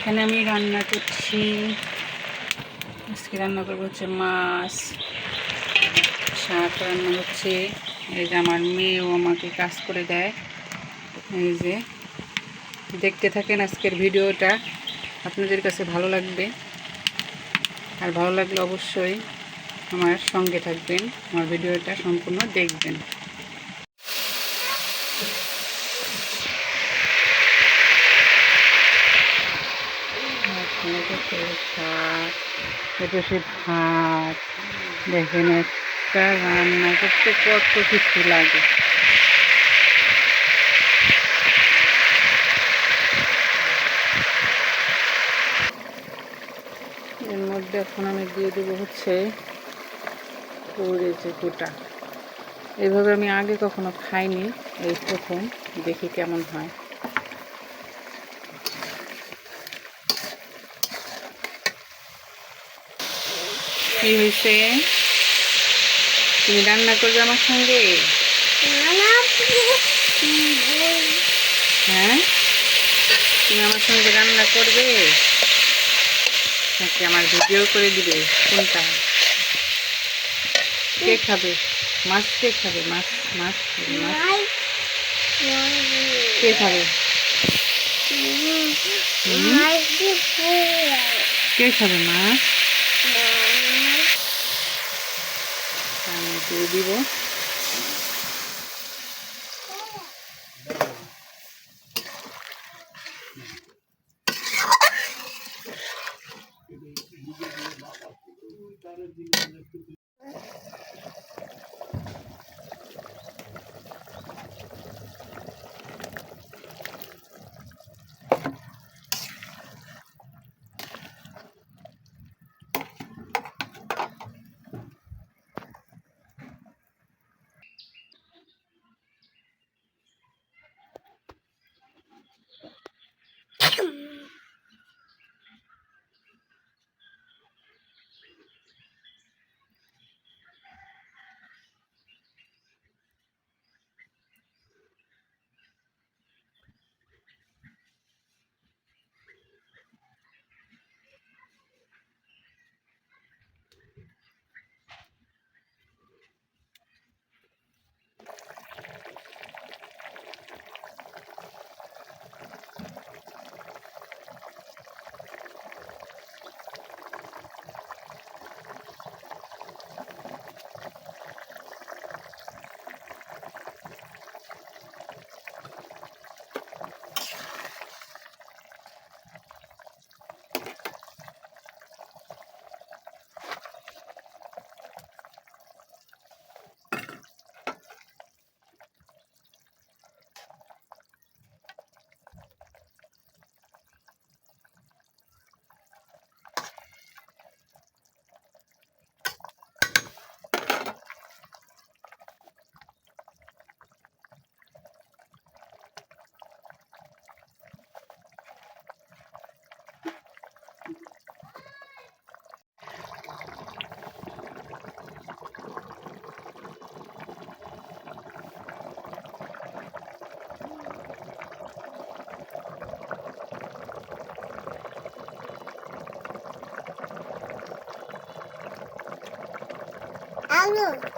এখানে আমি রান্না করছি। আজকে রান্না করবো হচ্ছে মাছ, শাক রান্না হচ্ছে। এই যে আমার মেয়েও আমাকে কাজ করে দেয়। এই যে দেখতে থাকেন আজকের ভিডিওটা, আপনাদের কাছে ভালো লাগবে। আর ভালো লাগলে অবশ্যই আমার সঙ্গে থাকবেন, আমার ভিডিওটা সম্পূর্ণ দেখবেন। শাক, এটা সে ভাত। দেখেন একটা রান্না করতে কত কিছু লাগে। এর মধ্যে এখন আমি দিয়ে দেবো হচ্ছে যে গোটা। এইভাবে আমি আগে কখনো খাইনি, এই প্রথম, দেখি কেমন হয়। কি হয়েছে? তুমি রান্না করবে আমার সঙ্গে? হ্যাঁ, তুমি আমার সঙ্গে রান্না করবে নাকি আমার ভিডিও করে দিবে? কোনটা? কে খাবে? মাছ কে খাবে? মাছ মাছ মাছ কে খাবে? কে খাবে মাছ? আমি দিয়ে দিব।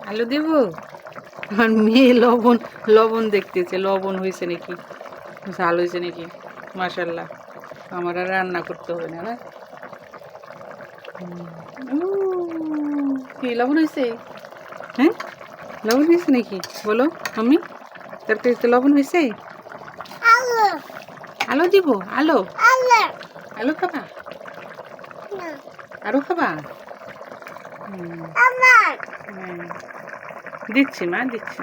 আলু দিব। আমার মেয়ে লবণ লবণ দেখতেছে, লবণ হয়েছে নাকি, ঝাল হয়েছে নাকি। মাশাল্লাহ, আমার আর রান্না করতে হবে না। না কি লবণ হয়েছে? হ্যাঁ, লবণ হয়েছে নাকি বলো আমি? তরকারিতে লবণ হয়েছে? আলু দিব। আলু আলু খাবা? আরো খাবা? দিচ্ছি মা, দিচ্ছি।